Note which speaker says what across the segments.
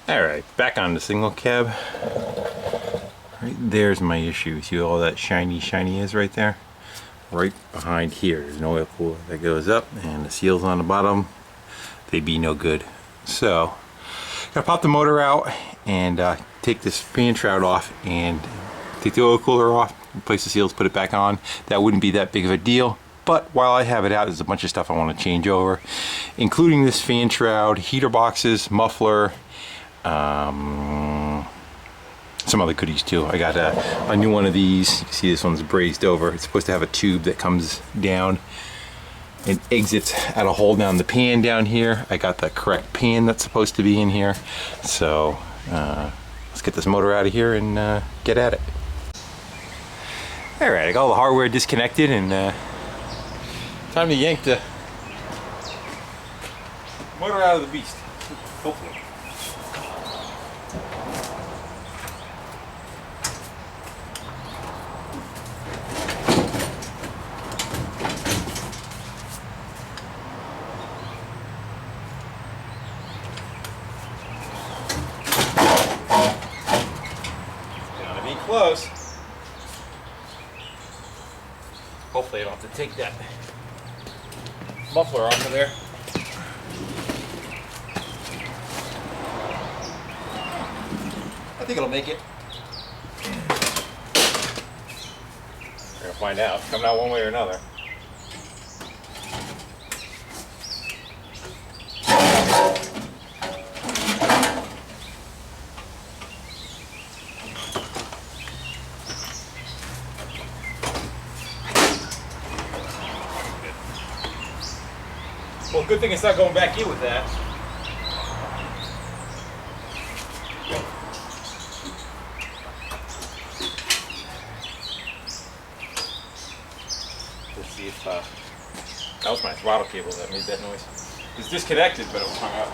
Speaker 1: Alright, back on the single cab. Right there's my issue. See all that shiny is right there? Right behind here. There's an oil cooler that goes up and the seals on the bottom, they be no good. So, gotta pop the motor out and take this fan shroud off and take the oil cooler off, replace the seals, put it back on. That wouldn't be that big of a deal. But while I have it out, there's a bunch of stuff I want to change over, including this fan shroud, heater boxes, muffler, some other goodies too. I got a new one of these. You can see this one's brazed over. It's supposed to have a tube that comes down and exits at a hole down the pan down here. I got the correct pan that's supposed to be in here. So let's get this motor out of here and get at it. Alright, I got all the hardware disconnected and time to yank the motor out of the beast. Hopefully. Close. Hopefully I don't have to take that muffler off of there. I think it'll make it. We're gonna find out. It's coming out one way or another. Well, good thing it's not going back in with that. Let's see if that was my throttle cable that made that noise. It's disconnected, but it was hung up.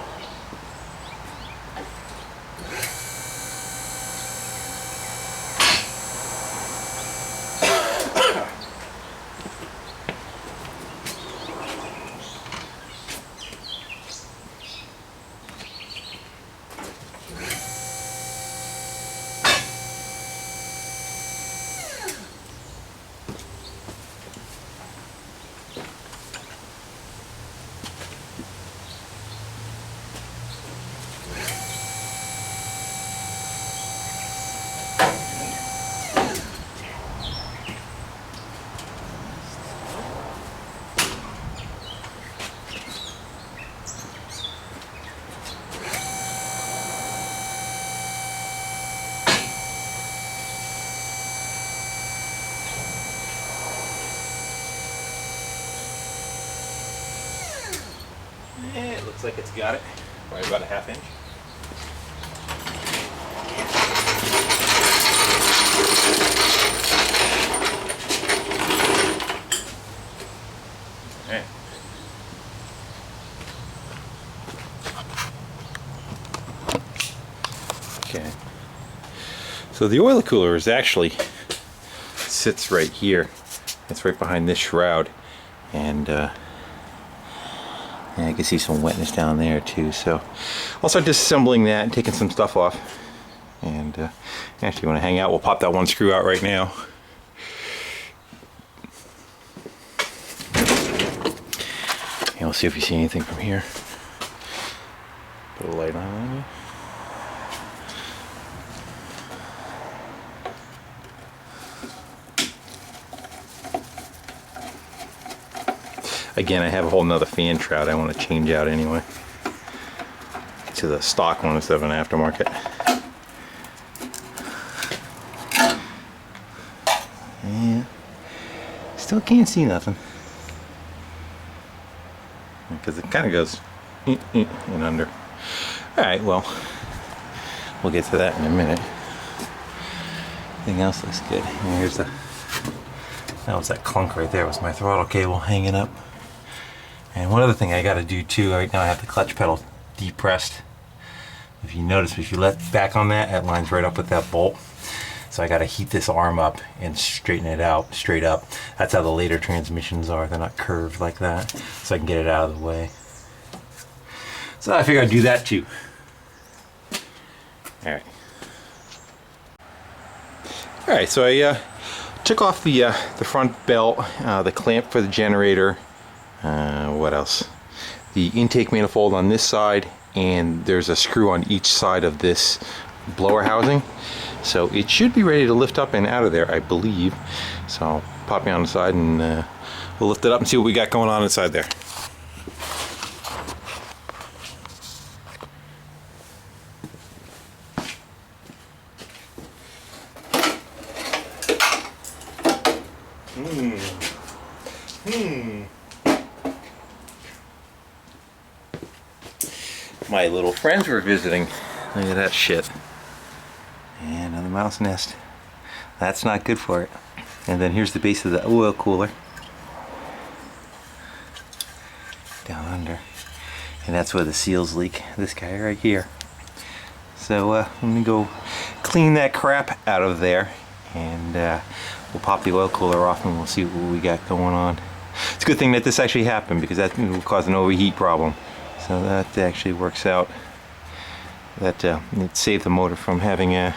Speaker 1: Yeah, it looks like it's got it. Probably about a ½ inch. Okay. Okay. So the oil cooler is actually sits right here. It's right behind this shroud, and I can see some wetness down there too. So I'll start disassembling that and taking some stuff off. And actually, when I hang out, we'll pop that one screw out right now. And we'll see if we see anything from here. Put a light on it. Again, I have a whole nother fan shroud I want to change out anyway to the stock one instead of an aftermarket. Yeah, still can't see nothing because it kind of goes and under. Alright, well, we'll get to that in a minute. Everything else looks good. And here's the, that was that clunk right there, was my throttle cable hanging up. And one other thing I got to do too, right now I have the clutch pedal depressed. If you notice, if you let back on that, it lines right up with that bolt. So I got to heat this arm up and straighten it out straight up. That's how the later transmissions are. They're not curved like that. So I can get it out of the way. So I figured I'd do that too. Alright. Alright, so I took off the front belt, the clamp for the generator, what else? The intake manifold on this side, and there's a screw on each side of this blower housing. So it should be ready to lift up and out of there, I believe. So I'll pop me on the side and we'll lift it up and see what we got going on inside there. My little friends were visiting. Look at that shit. And another mouse nest. That's not good for it. And then here's the base of the oil cooler. Down under. And that's where the seals leak. This guy right here. So let me go clean that crap out of there. And we'll pop the oil cooler off and we'll see what we got going on. It's a good thing that this actually happened because that will cause an overheat problem. So that actually works out. That it saved the motor from having an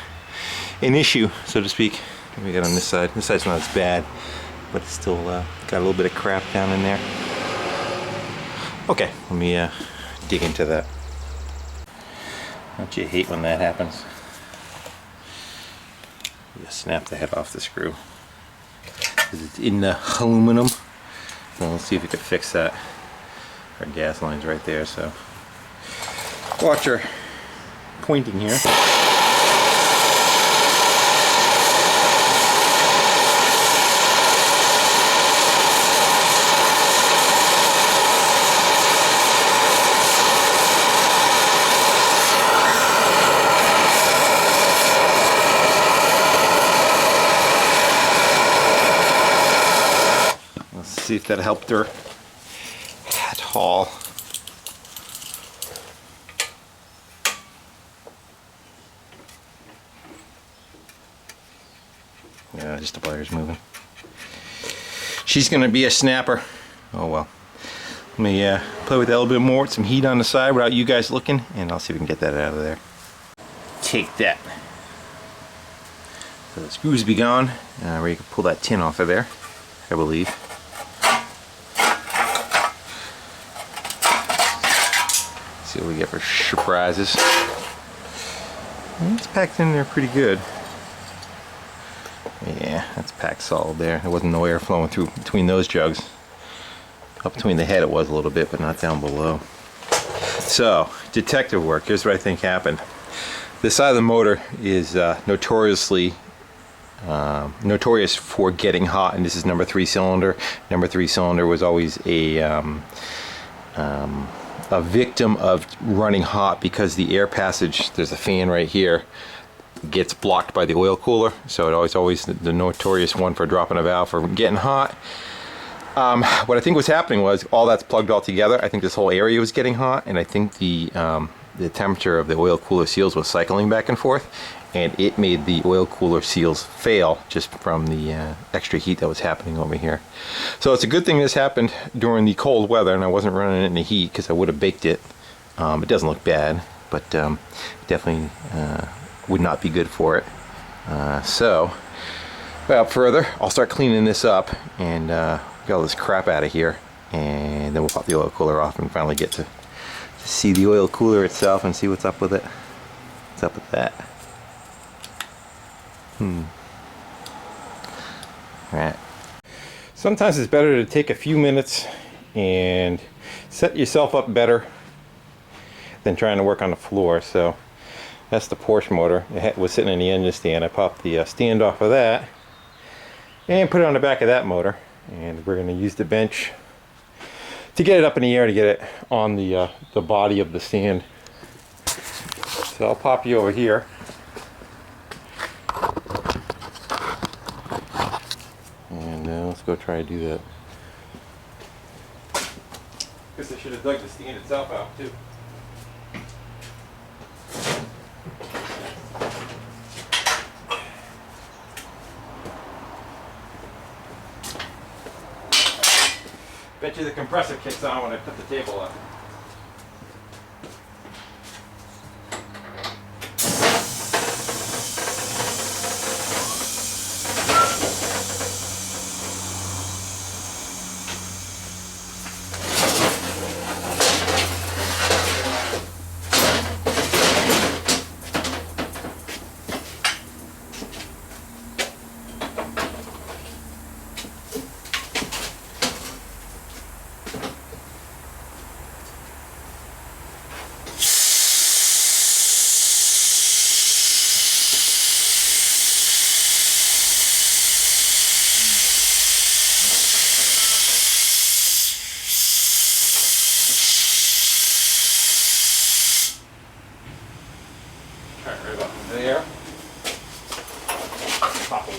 Speaker 1: issue, so to speak. What do we got on this side? This side's not as bad, but it's still got a little bit of crap down in there. Okay, let me dig into that. Don't you hate when that happens? You snap the head off the screw because it's in the aluminum. So let's see if we can fix that. Our gas line's right there, so watch her pointing here. Let's see if that helped her at all. Yeah, just the pliers moving. She's gonna be a snapper. Oh well. Let me play with that a little bit more with some heat on the side without you guys looking, and I'll see if we can get that out of there. Take that. So the screws will be gone. Where you can pull that tin off of there, I believe. See what we get for surprises. It's packed in there pretty good. Yeah, that's packed solid there. There wasn't no air flowing through between those jugs. Up between the head it was a little bit, but not down below. So, detective work. Here's what I think happened. This side of the motor is notorious for getting hot, and this is number 3 cylinder. Number 3 cylinder was always a victim of running hot because the air passage, there's a fan right here, gets blocked by the oil cooler. So it always the notorious one for dropping a valve for getting hot. What I think was happening was all that's plugged all together. I think this whole area was getting hot, and I think the temperature of the oil cooler seals was cycling back and forth, and it made the oil cooler seals fail just from the extra heat that was happening over here. So it's a good thing this happened during the cold weather and I wasn't running it in the heat because I would have baked it. It doesn't look bad, but definitely would not be good for it. So without further, I'll start cleaning this up and get all this crap out of here, and then we'll pop the oil cooler off and finally get to see the oil cooler itself and see what's up with it. What's up with that? Alright. Sometimes it's better to take a few minutes and set yourself up better than trying to work on the floor. So that's the Porsche motor. It was sitting in the engine stand. I popped the stand off of that and put it on the back of that motor, and we're going to use the bench to get it up in the air to get it on the body of the stand. So I'll pop you over here. And let's go try to do that. Guess I should have dug the stand itself out too. Bet you the compressor kicks on when I put the table up.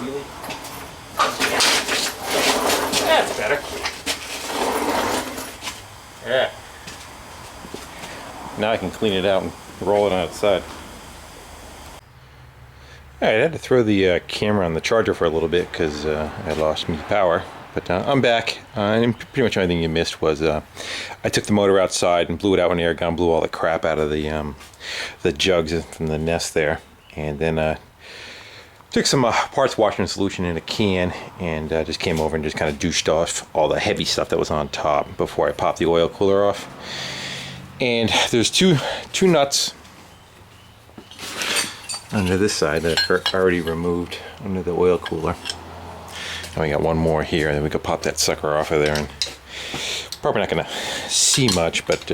Speaker 1: wheelie. That's better. Yeah. Now I can clean it out and roll it outside. Alright, I had to throw the camera on the charger for a little bit because I lost me power. But I'm back, and pretty much everything you missed was I took the motor outside and blew it out with an air gun, blew all the crap out of the jugs from the nest there, and then took some parts washing solution in a can and just came over and just kind of douched off all the heavy stuff that was on top before I popped the oil cooler off. And there's two nuts under this side that are already removed under the oil cooler. And we got one more here, and then we could pop that sucker off of there. And probably not going to see much, but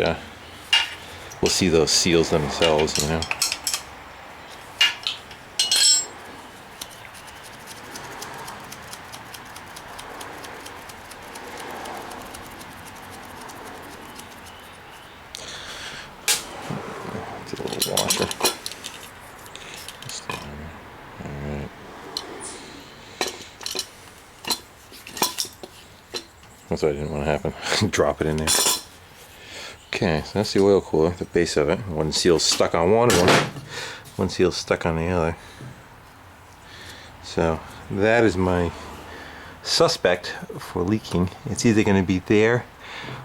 Speaker 1: we'll see those seals themselves, you know. It's a little washer. That's what I didn't want to happen. Drop it in there. Okay, so that's the oil cooler, the base of it. One seal's stuck on one, one seal's stuck on the other. So that is my suspect for leaking. It's either going to be there,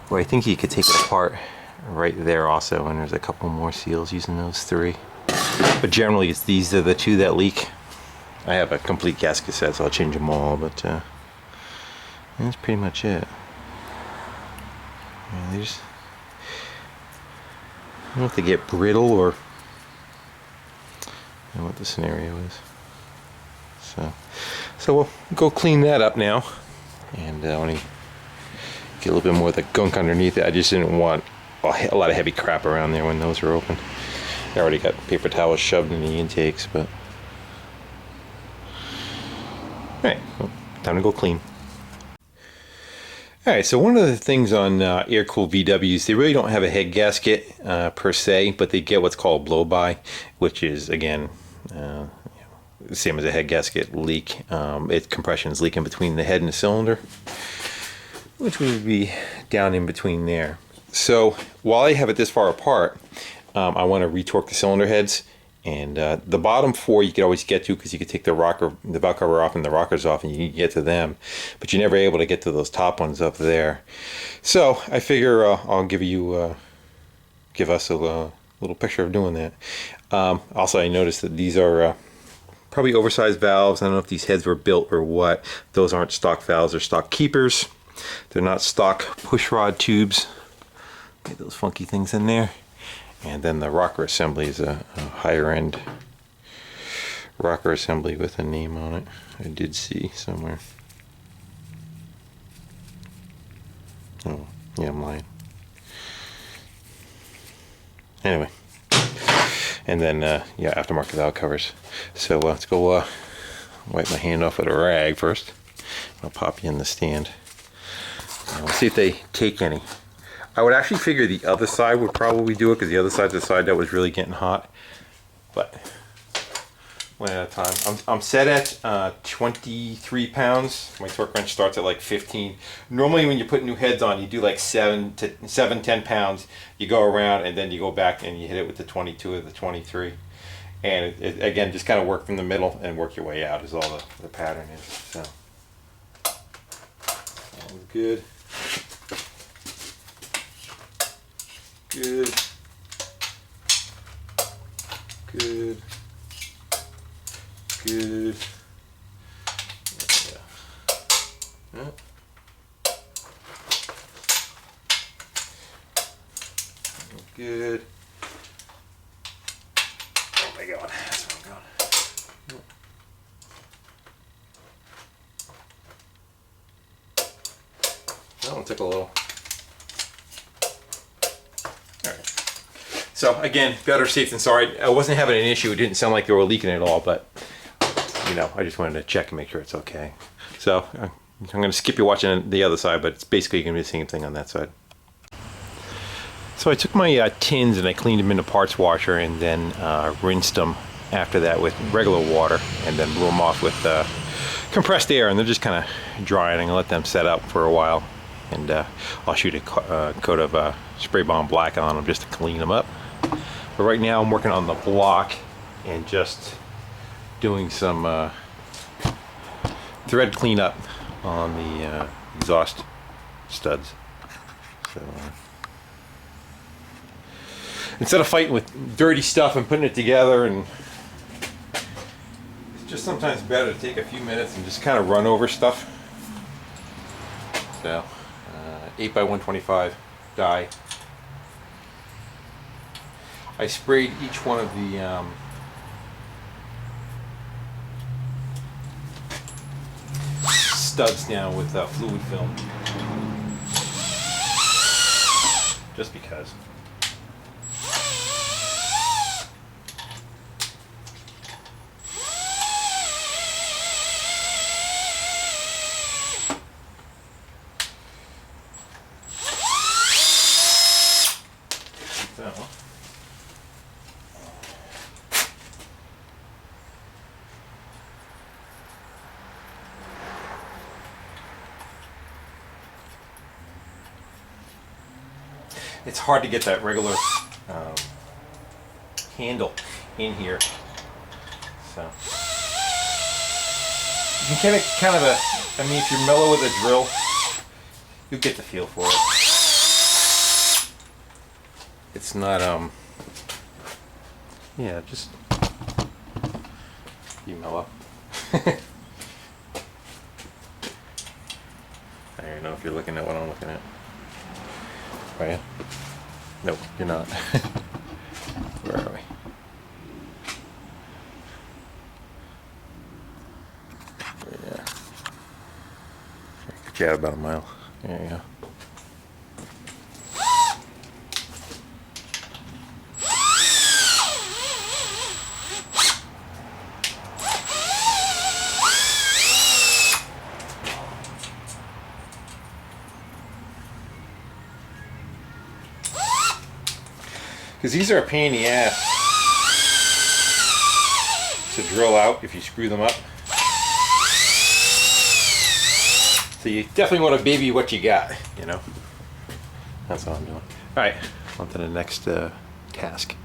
Speaker 1: or I think you could take it apart right there also, and there's a couple more seals using those three. But generally, these are the two that leak. I have a complete gasket set, so I'll change them all, but that's pretty much it. Yeah, they just, I don't know if they get brittle or I don't know what the scenario is. So we'll go clean that up now, and I want to get a little bit more of the gunk underneath it. I just didn't want a lot of heavy crap around there when those are open. I already got paper towels shoved in the intakes, but alright, well, time to go clean. Alright, so one of the things on air-cooled VWs, they really don't have a head gasket per se, but they get what's called blow-by, which is, again, same as a head gasket leak. Compression is leaking between the head and the cylinder, which would be down in between there. So while I have it this far apart, I want to retorque the cylinder heads. And the bottom four you could always get to because you could take the valve cover off and the rockers off and you can get to them, but you're never able to get to those top ones up there. So I figure I'll give us a little picture of doing that. Also, I noticed that these are probably oversized valves. I don't know if these heads were built or what. Those aren't stock valves, they're stock keepers. They're not stock push rod tubes. Get those funky things in there. And then the rocker assembly is a higher end rocker assembly with a name on it. I did see somewhere. Oh, yeah, I'm lying. Anyway. And then, yeah, aftermarket valve covers. So let's go wipe my hand off with a rag first. I'll pop you in the stand. We'll see if they take any. I would actually figure the other side would probably do it because the other side's the side that was really getting hot. But one at a time. I'm set at 23 pounds. My torque wrench starts at like 15. Normally when you put new heads on, you do like 10 pounds. You go around and then you go back and you hit it with the 22 or the 23. And it again, just kind of work from the middle and work your way out is all the pattern is. So that was good. Good. Good. Good. Yeah. Good. Oh my God, that's what I'm going. That one took a little. So again, better safe than sorry. I wasn't having an issue. It didn't sound like they were leaking at all, but you know, I just wanted to check and make sure it's okay. So I'm going to skip you watching the other side, but it's basically going to be the same thing on that side. So I took my tins and I cleaned them in the parts washer and then rinsed them after that with regular water and then blew them off with compressed air, and they're just kind of drying. I'm gonna let them set up for a while, and I'll shoot a coat of spray bomb black on them just to clean them up. But right now I'm working on the block and just doing some thread cleanup on the exhaust studs. So instead of fighting with dirty stuff and putting it together, and it's just sometimes better to take a few minutes and just kind of run over stuff. So 8x125 die. I sprayed each one of the studs down with fluid film, just because. So. It's hard to get that regular handle in here, so you can kind of I mean, if you're mellow with a drill, you get the feel for it. It's not yeah, just be mellow. I don't know if you're looking at what I'm looking at. Are you? Nope, you're not. Where are we? Yeah. Get you out about a mile. There you go. Because these are a pain in the ass to drill out if you screw them up. So you definitely want to baby what you got, you know. That's all I'm doing. All right, on to the next task.